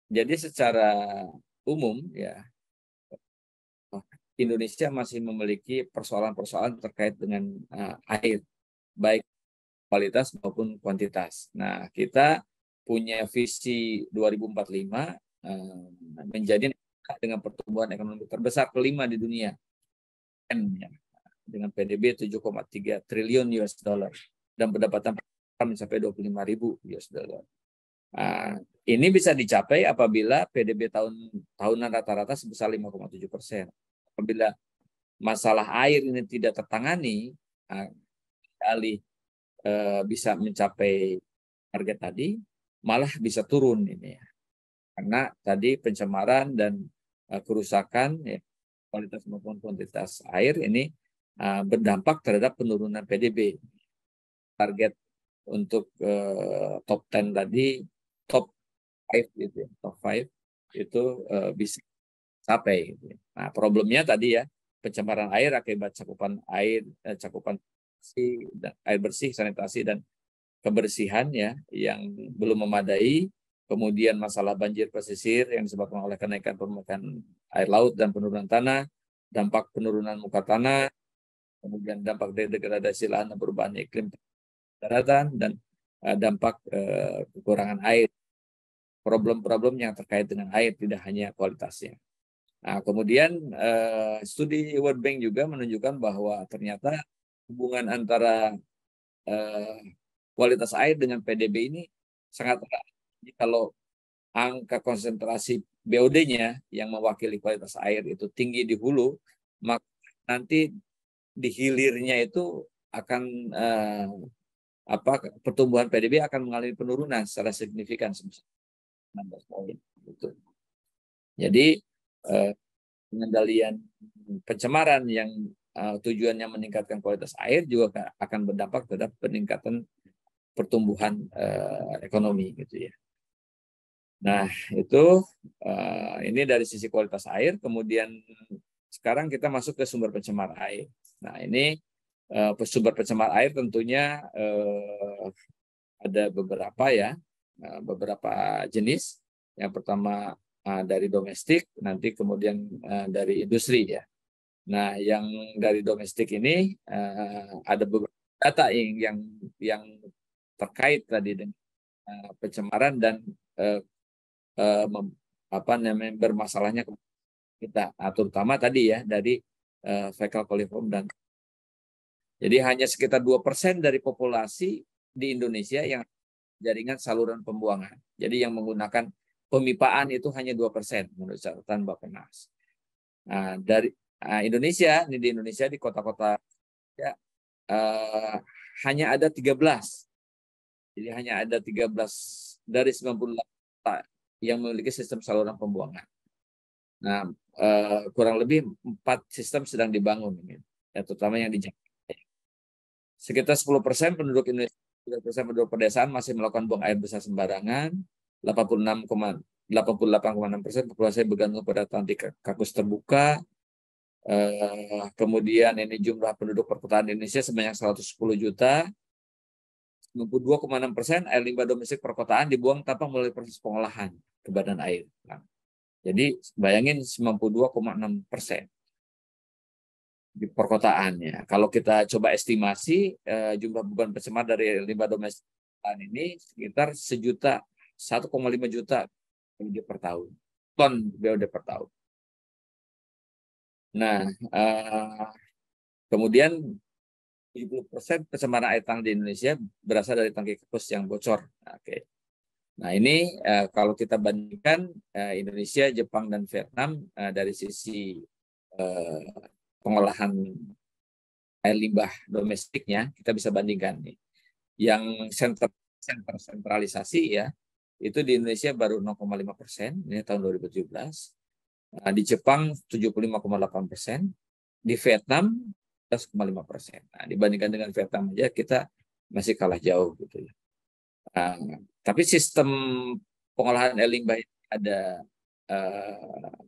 Jadi secara umum ya, Indonesia masih memiliki persoalan-persoalan terkait dengan air, baik kualitas maupun kuantitas. Nah, kita punya visi 2045 menjadi dengan pertumbuhan ekonomi terbesar kelima di dunia, dengan PDB 7,3 triliun US dollar dan pendapatan mencapai 25.000 US dollar. Nah, ini bisa dicapai apabila PDB tahunan rata-rata sebesar 5,7%. Apabila masalah air ini tidak tertangani, alih bisa mencapai target tadi, malah bisa turun ini ya. Karena tadi pencemaran dan kerusakan ya, kualitas maupun kuantitas air ini berdampak terhadap penurunan PDB. Target untuk top 10 tadi, top 5 gitu ya, top 5 itu bisa sampai. Gitu. Nah, problemnya tadi ya, pencemaran air akibat cakupan air, cakupan air bersih, sanitasi dan kebersihan ya yang belum memadai, kemudian masalah banjir pesisir yang disebabkan oleh kenaikan permukaan air laut dan penurunan tanah, dampak penurunan muka tanah, kemudian dampak degradasi lahan dan perubahan iklim daratan, dan dampak kekurangan air. Problem-problem yang terkait dengan air, tidak hanya kualitasnya. Nah, kemudian studi World Bank juga menunjukkan bahwa ternyata hubungan antara kualitas air dengan PDB ini sangat erat. Jadi kalau angka konsentrasi BOD-nya yang mewakili kualitas air itu tinggi di hulu, maka nanti di hilirnya itu akan pertumbuhan PDB akan mengalami penurunan secara signifikan sebesar 16 poin. Gitu. Jadi pengendalian pencemaran yang tujuannya meningkatkan kualitas air juga akan berdampak terhadap peningkatan pertumbuhan ekonomi gitu ya. Nah, itu ini dari sisi kualitas air. Kemudian sekarang kita masuk ke sumber pencemar air. Nah, ini sumber pencemar air tentunya ada beberapa ya, beberapa jenis. Yang pertama dari domestik, nanti kemudian dari industri ya. Nah, yang dari domestik ini ada beberapa data yang terkait tadi dengan pencemaran dan bermasalahnya kita, terutama tadi ya dari fecal coliform dan jadi hanya sekitar 2% dari populasi di Indonesia yang jaringan saluran pembuangan. Jadi yang menggunakan pemipaan itu hanya 2% menurut catatan Bappenas. Nah, dari Indonesia, ini di Indonesia di kota-kota ya, hanya ada 13. Jadi hanya ada 13 dari 98 yang memiliki sistem saluran pembuangan. Nah, kurang lebih 4 sistem sedang dibangun, ya, terutama yang di Jakarta. Sekitar 10% penduduk Indonesia, 10% penduduk pedesaan masih melakukan buang air besar sembarangan. 88,6% populasi bergantung pada tangki kakus terbuka. Kemudian ini jumlah penduduk perkotaan Indonesia sebanyak 110 juta. 92,6% air limbah domestik perkotaan dibuang tanpa melalui proses pengolahan ke badan air. Nah, jadi bayangin 92,6% di perkotaannya. Kalau kita coba estimasi jumlah beban pencemar dari limbah domestik ini sekitar 1,5 juta BOD per tahun, ton BOD per tahun. Nah, kemudian 70% pencemaran air tanah di Indonesia berasal dari tangki kakus yang bocor. Oke. Nah, ini kalau kita bandingkan Indonesia, Jepang, dan Vietnam dari sisi pengolahan air limbah domestiknya, kita bisa bandingkan nih. Yang sentralisasi ya, itu di Indonesia baru 0,5%, ini tahun 2017. Di Jepang 75,8%, di Vietnam 11,5%. Nah, dibandingkan dengan Vietnam aja kita masih kalah jauh gitu ya. Tapi sistem pengolahan air limbah ada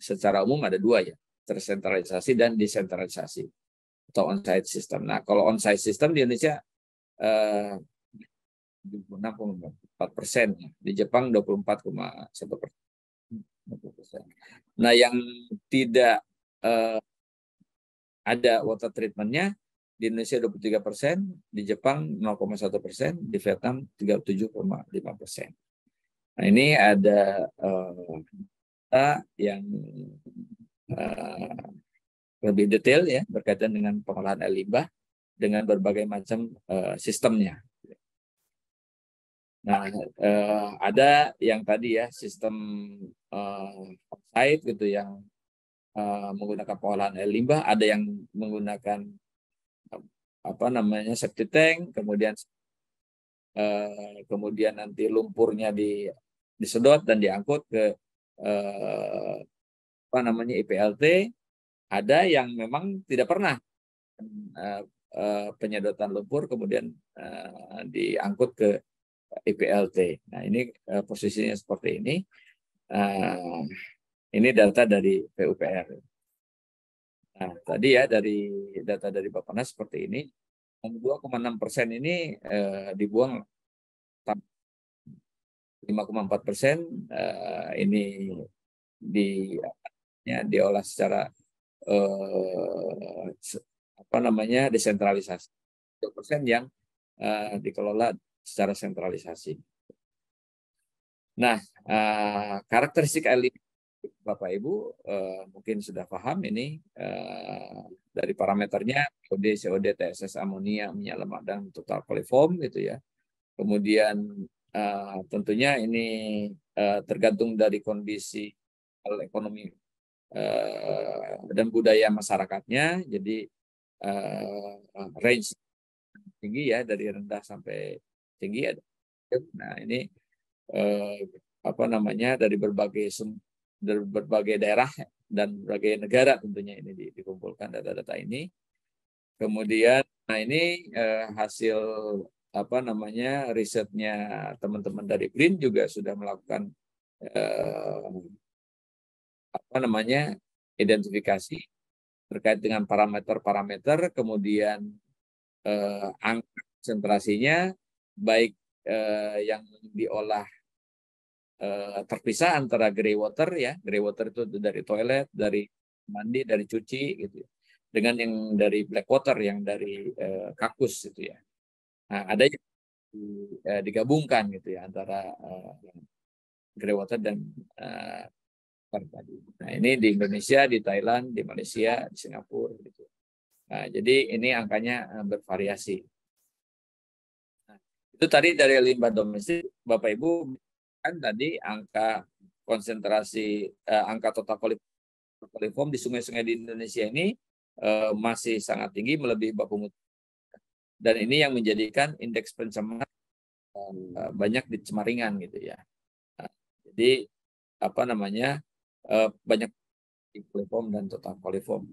secara umum ada dua ya, tersentralisasi dan desentralisasi atau on-site system. Nah, kalau on-site system di Indonesia 76,4%, di Jepang 24,1%. 50%. Nah, yang tidak ada water treatment-nya di Indonesia 23%, di Jepang 0,1%, di Vietnam 37,5%. Nah, ini ada data yang lebih detail ya berkaitan dengan pengolahan air limbah dengan berbagai macam sistemnya. Nah, ada yang tadi ya sistem offsite gitu yang menggunakan pengolahan air limbah, ada yang menggunakan apa namanya septic tank, kemudian nanti lumpurnya disedot dan diangkut ke apa namanya IPLT. Ada yang memang tidak pernah penyedotan lumpur kemudian diangkut ke IPLT. Nah, ini posisinya seperti ini. Ini data dari PUPR. Nah, tadi ya dari data dari Bappenas seperti ini. 2,6% ini dibuang, 5,4% ini diolah secara apa namanya desentralisasi. 2% yang dikelola secara sentralisasi. Nah, karakteristik air limbah Bapak Ibu mungkin sudah paham ini dari parameternya COD, COD, TSS, amonia, minyak lemak dan total coliform gitu ya. Kemudian tentunya ini tergantung dari kondisi ekonomi dan budaya masyarakatnya. Jadi range tinggi ya dari rendah sampai tinggi. Nah, ini apa namanya dari berbagai daerah dan berbagai negara tentunya ini dikumpulkan data-data ini. Kemudian, nah ini hasil apa namanya risetnya teman-teman dari BRIN juga sudah melakukan apa namanya identifikasi terkait dengan parameter-parameter, kemudian angka konsentrasinya baik yang diolah terpisah antara grey water ya, grey water itu dari toilet, dari mandi, dari cuci gitu, dengan yang dari black water yang dari kakus gitu ya. Nah, ada yang digabungkan gitu ya antara grey water dan tadi. Nah, ini di Indonesia, di Thailand, di Malaysia, di Singapura gitu. Nah, jadi ini angkanya bervariasi. Nah, itu tadi dari limbah domestik, Bapak Ibu kan tadi angka konsentrasi angka total coliform di sungai-sungai di Indonesia ini masih sangat tinggi melebihi baku mutu. Dan ini yang menjadikan indeks pencemaran banyak dicemaringan gitu ya. Nah, jadi apa namanya banyak coliform dan total coliform.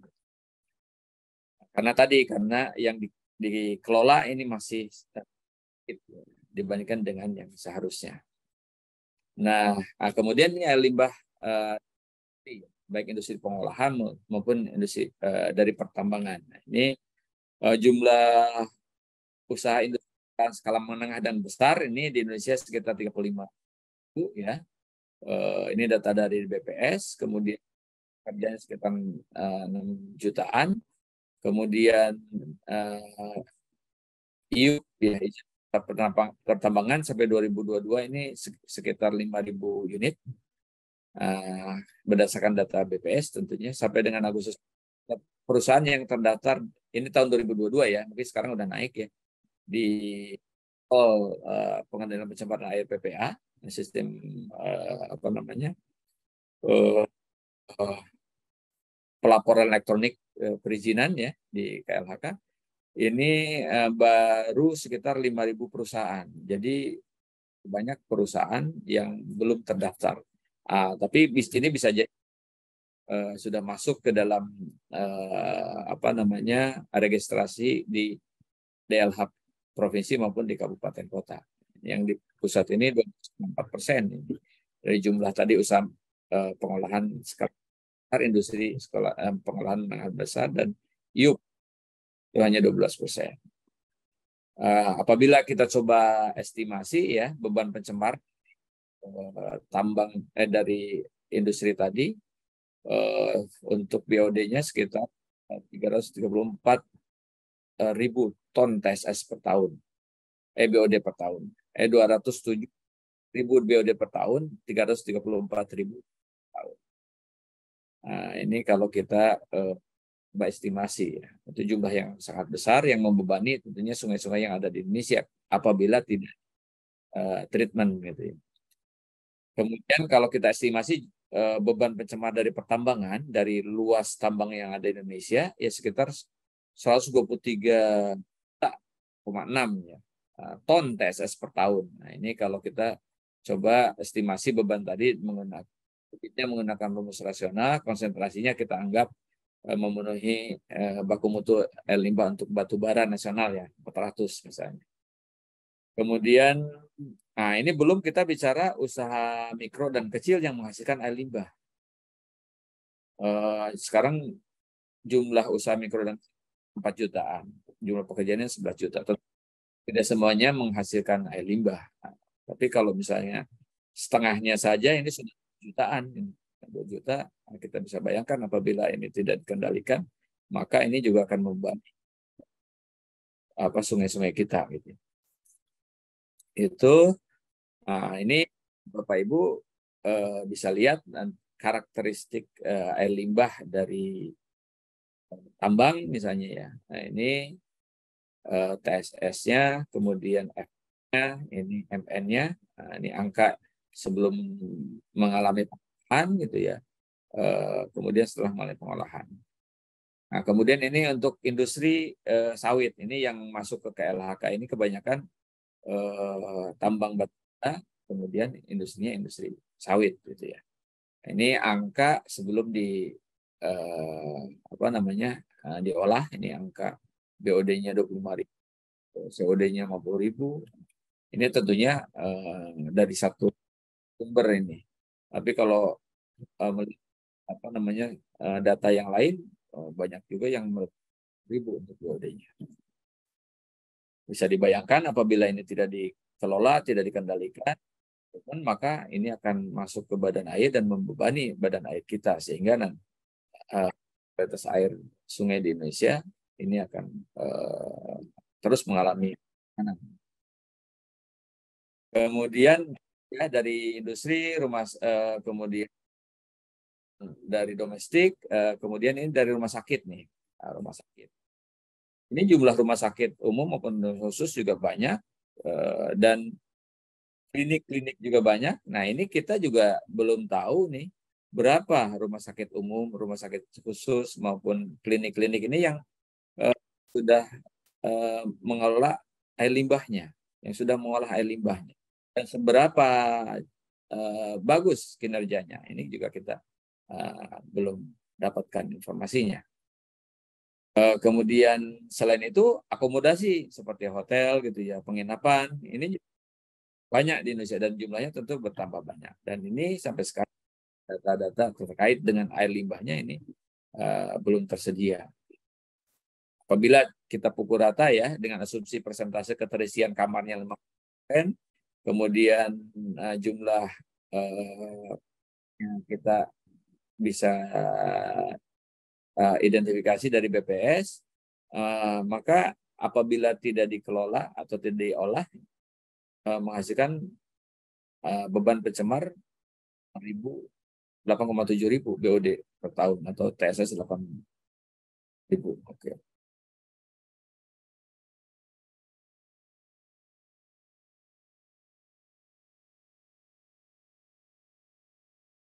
Karena tadi karena yang dikelola ini masih dibandingkan dengan yang seharusnya. Nah, kemudian ini limbah baik industri pengolahan maupun industri dari pertambangan. Nah, ini jumlah usaha industri skala menengah dan besar ini di Indonesia sekitar 35.000 ya. Ini data dari BPS, kemudian kerjanya sekitar 6 jutaan. Kemudian IU ya, pertambangan sampai 2022 ini sekitar 5.000 unit. Berdasarkan data BPS tentunya sampai dengan Agustus perusahaan yang terdaftar ini tahun 2022 ya, mungkin sekarang udah naik ya di pengendalian pencemaran air PPA sistem apa namanya pelaporan elektronik perizinan ya di KLHK ini baru sekitar 5.000 perusahaan. Jadi banyak perusahaan yang belum terdaftar. Tapi ini bisa jadi sudah masuk ke dalam apa namanya registrasi di DLH provinsi maupun di kabupaten kota. Yang di pusat ini 24% dari jumlah tadi usaha pengolahan skala besar, industri pengolahan menengah besar dan IUP itu hanya 12%. Apabila kita coba estimasi ya beban pencemar tambang dari industri tadi untuk BOD-nya sekitar 334 ribu ton TSS per tahun. BOD per tahun. 207 ribu BOD per tahun, 334 ribu per tahun. Nah, ini kalau kita estimasi, ya. Itu jumlah yang sangat besar yang membebani tentunya sungai-sungai yang ada di Indonesia apabila tidak treatment gitu ya. Kemudian kalau kita estimasi beban pencemar dari pertambangan dari luas tambang yang ada di Indonesia ya sekitar 123,6 ya ton TSS per tahun. Nah, ini kalau kita coba estimasi beban tadi menggunakan rumus rasional, konsentrasinya kita anggap memenuhi baku mutu air limbah untuk batu bara nasional ya 400 misalnya. Kemudian, nah ini belum kita bicara usaha mikro dan kecil yang menghasilkan air limbah. Sekarang jumlah usaha mikro dan 4 jutaan, jumlah pekerjaannya 11 juta. Tidak semuanya menghasilkan air limbah. Tapi kalau misalnya setengahnya saja ini sudah jutaan, 2 juta, kita bisa bayangkan apabila ini tidak dikendalikan, maka ini juga akan membebani sungai-sungai kita gitu. Itu ini Bapak Ibu bisa lihat karakteristik air limbah dari tambang misalnya ya. Nah, ini TSS-nya, kemudian F-nya, ini MN-nya. Nah, ini angka sebelum mengalami pengolahan gitu ya. Kemudian setelah mulai pengolahan. Nah, kemudian ini untuk industri sawit. Ini yang masuk ke KLHK ini kebanyakan tambang batu bara, kemudian industrinya industri sawit gitu ya. Ini angka sebelum diolah, ini angka BOD-nya 25.000, COD-nya 50.000. Ini tentunya dari satu sumber ini. Tapi kalau data yang lain banyak juga yang 1.000 untuk BOD-nya. Bisa dibayangkan apabila ini tidak dikelola, tidak dikendalikan, maka ini akan masuk ke badan air dan membebani badan air kita sehingga kualitas air sungai di Indonesia ini akan terus mengalami tekanan. Kemudian ya dari industri kemudian dari domestik, kemudian ini dari rumah sakit nih, rumah sakit. Ini jumlah rumah sakit umum maupun khusus juga banyak dan klinik-klinik juga banyak. Nah, ini kita juga belum tahu nih berapa rumah sakit umum, rumah sakit khusus maupun klinik-klinik ini yang sudah mengelola air limbahnya, yang sudah mengolah air limbahnya. Dan seberapa bagus kinerjanya. Ini juga kita belum dapatkan informasinya. Kemudian selain itu akomodasi seperti hotel gitu ya, penginapan ini banyak di Indonesia dan jumlahnya tentu bertambah banyak. Dan ini sampai sekarang data-data terkait dengan air limbahnya ini belum tersedia. Apabila kita pukul rata ya dengan asumsi persentase keterisian kamarnya 5%, kemudian jumlah yang kita bisa identifikasi dari BPS, maka apabila tidak dikelola atau tidak diolah, menghasilkan beban pencemar 8,7 ribu BOD per tahun atau TSS 8.000. Oke.